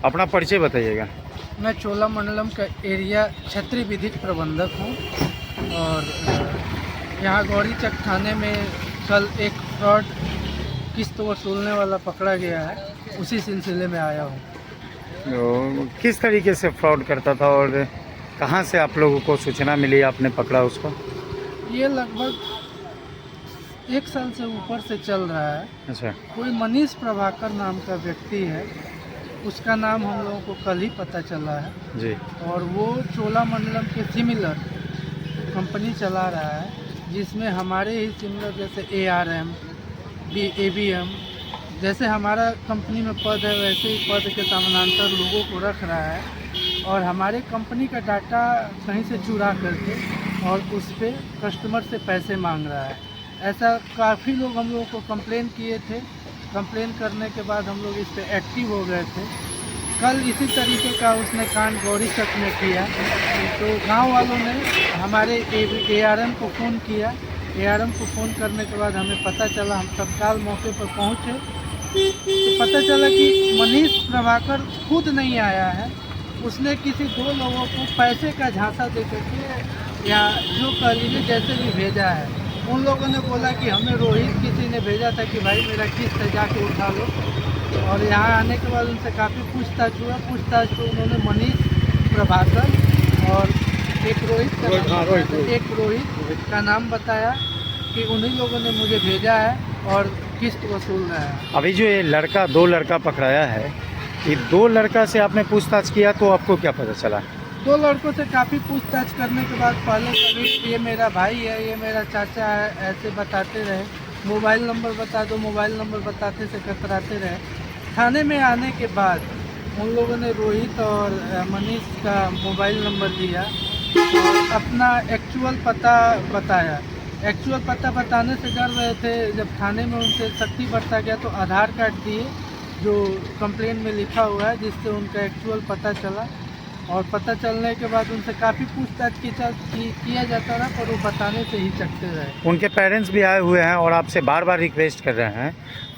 अपना परिचय बताइएगा। मैं चोलामंडलम का एरिया क्षेत्रीय विधिक प्रबंधक हूँ और यहाँ गौरीचक थाने में कल एक फ्रॉड किस्त वसूलने वाला पकड़ा गया है, उसी सिलसिले में आया हूँ। तो किस तरीके से फ्रॉड करता था और कहाँ से आप लोगों को सूचना मिली, आपने पकड़ा उसको? ये लगभग 1 साल से ऊपर से चल रहा है। अच्छा। कोई मनीष प्रभाकर नाम का व्यक्ति है, उसका नाम हम लोगों को कल ही पता चला है जी। और वो चोलामंडलम के सिमिलर कंपनी चला रहा है, जिसमें हमारे ही सिमिलर जैसे ARM, ABM जैसे हमारा कंपनी में पद है, वैसे ही पद के समानांतर लोगों को रख रहा है और हमारे कंपनी का डाटा कहीं से चुरा करके और उस पर कस्टमर से पैसे मांग रहा है। ऐसा काफ़ी लोग हम लोगों को कंप्लेन किए थे। कंप्लेन करने के बाद हम लोग इस पर एक्टिव हो गए थे। कल इसी तरीके का उसने कांड गौरीचक में किया, तो गांव वालों ने हमारे ARM को फ़ोन किया। ARM को फ़ोन करने के बाद हमें पता चला, हम तत्काल मौके पर पहुंचे तो पता चला कि मनीष प्रभाकर खुद नहीं आया है, उसने किसी 2 लोगों को पैसे का झांसा दे करके या जो कह लीजिए जैसे भी भेजा है। उन लोगों ने बोला कि हमें रोहित किसी ने भेजा था कि भाई मेरा किस्त है, जाके उठा लो। और यहाँ आने के बाद उनसे काफ़ी पूछताछ हुआ। पूछताछ तो उन्होंने मनीष प्रभाकर और एक रोहित का नाम बताया कि उन्हीं लोगों ने मुझे भेजा है और किस्त वसूल रहा है। अभी जो ये लड़का 2 लड़का पकड़ाया है, ये 2 लड़का से आपने पूछताछ किया तो आपको क्या पता चला? 2 लड़कों से काफ़ी पूछताछ करने के बाद पहले कभी ये मेरा भाई है, ये मेरा चाचा है, ऐसे बताते रहे। मोबाइल नंबर बता दो, मोबाइल नंबर बताते से कतराते रहे। थाने में आने के बाद उन लोगों ने रोहित और मनीष का मोबाइल नंबर दिया और अपना एक्चुअल पता बताया। एक्चुअल पता बताने से डर रहे थे, जब थाने में उनसे सख्ती बरता गया तो आधार कार्ड दिए जो कंप्लेन में लिखा हुआ है, जिससे उनका एक्चुअल पता चला। और पता चलने के बाद उनसे काफ़ी पूछताछ किया जाता रहा, पर वो बताने से हिचकते रहे। उनके पेरेंट्स भी आए हुए हैं और आपसे बार बार रिक्वेस्ट कर रहे हैं,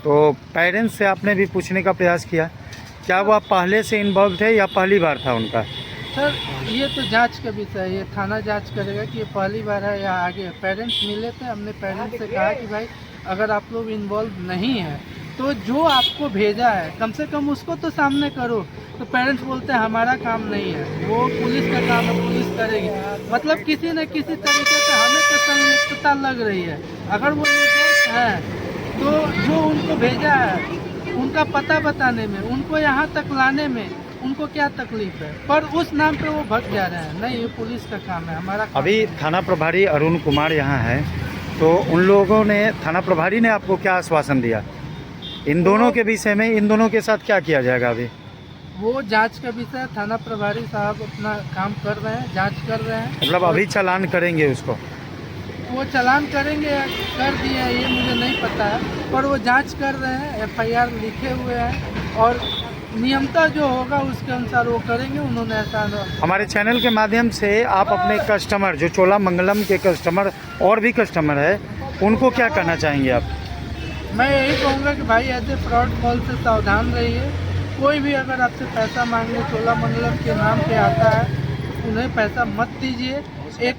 तो पेरेंट्स से आपने भी पूछने का प्रयास किया, क्या वो आप पहले से इन्वॉल्व थे या पहली बार था उनका? सर ये तो जांच का विषय है, ये थाना जांच करेगा कि ये पहली बार है या आगे। पेरेंट्स मिले थे, हमने पेरेंट्स से कहा कि भाई अगर आप लोग इन्वॉल्व नहीं हैं तो जो आपको भेजा है कम से कम उसको तो सामने करो। तो पेरेंट्स बोलते हैं हमारा काम नहीं है, वो पुलिस का काम है, पुलिस करेगी। मतलब किसी न किसी तरीके से हमें तो संलिप्तता लग रही है। अगर वो निर्दोष है तो जो उनको भेजा है उनका पता बताने में, उनको यहाँ तक लाने में उनको क्या तकलीफ है, पर उस नाम पे वो भग जा रहे हैं। नहीं, ये पुलिस का काम है, हमारा काम अभी थाना प्रभारी अरुण कुमार यहाँ है, तो उन लोगों ने, थाना प्रभारी ने आपको क्या आश्वासन दिया इन दोनों के विषय में? इन दोनों के साथ क्या किया जाएगा अभी? वो जांच का विषय, थाना प्रभारी साहब अपना काम कर रहे हैं, जांच कर रहे हैं। मतलब अभी चालान करेंगे उसको? वो चालान करेंगे या कर दिए हैं ये मुझे नहीं पता है, पर वो जांच कर रहे हैं, FIR लिखे हुए हैं और नियमता जो होगा उसके अनुसार वो करेंगे। उन्होंने ऐसा हमारे चैनल के माध्यम से आप अपने कस्टमर, जो चोलामंडलम के कस्टमर और भी कस्टमर है, उनको क्या कहना चाहेंगे आप? मैं यही कहूँगा कि भाई ऐसे फ्रॉड कॉल से सावधान रहिए। कोई भी अगर आपसे पैसा मांगने चोलामंडलम के नाम पे आता है, उन्हें पैसा मत दीजिए। एक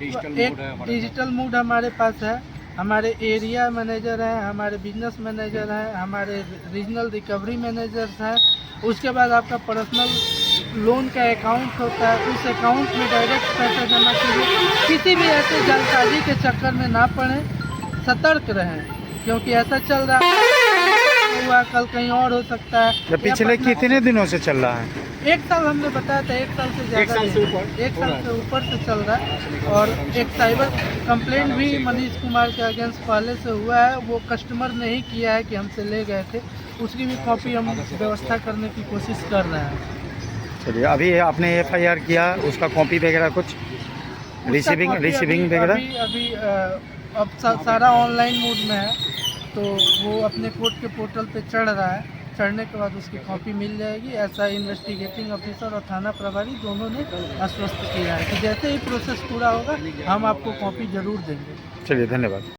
डिजिटल मोड हमारे पास है, हमारे एरिया मैनेजर हैं, हमारे बिजनेस मैनेजर हैं, हमारे रीजनल रिकवरी मैनेजर्स हैं। उसके बाद आपका पर्सनल लोन का अकाउंट होता है, उस अकाउंट में डायरेक्ट पैसा जमा कीजिए। किसी भी ऐसे जालसाजी के चक्कर में ना पड़ें, सतर्क रहें, क्योंकि ऐसा चल रहा है, हुआ कल कहीं और हो सकता है। जब पिछले कितने दिनों से चल रहा है? 1 साल हमने बताया था, 1 साल से ज़्यादा, 1 साल से ऊपर से चल रहा है। और एक साइबर कंप्लेंट भी मनीष कुमार के अगेंस्ट पहले से हुआ है, वो कस्टमर ने ही किया है कि हमसे ले गए थे, उसकी भी कॉपी हम व्यवस्था करने की कोशिश कर रहे हैं। चलिए, अभी आपने FIR किया, उसका कॉपी वगैरह कुछ रिसीविंग वगैरह? अभी अब सारा ऑनलाइन मोड में है, तो वो अपने कोर्ट के पोर्टल पे चढ़ रहा है। चढ़ने के बाद उसकी कॉपी मिल जाएगी। ऐसा इन्वेस्टिगेटिंग ऑफिसर और थाना प्रभारी दोनों ने आश्वस्त किया है कि जैसे ही प्रोसेस पूरा होगा हम आपको कॉपी जरूर देंगे। चलिए, धन्यवाद।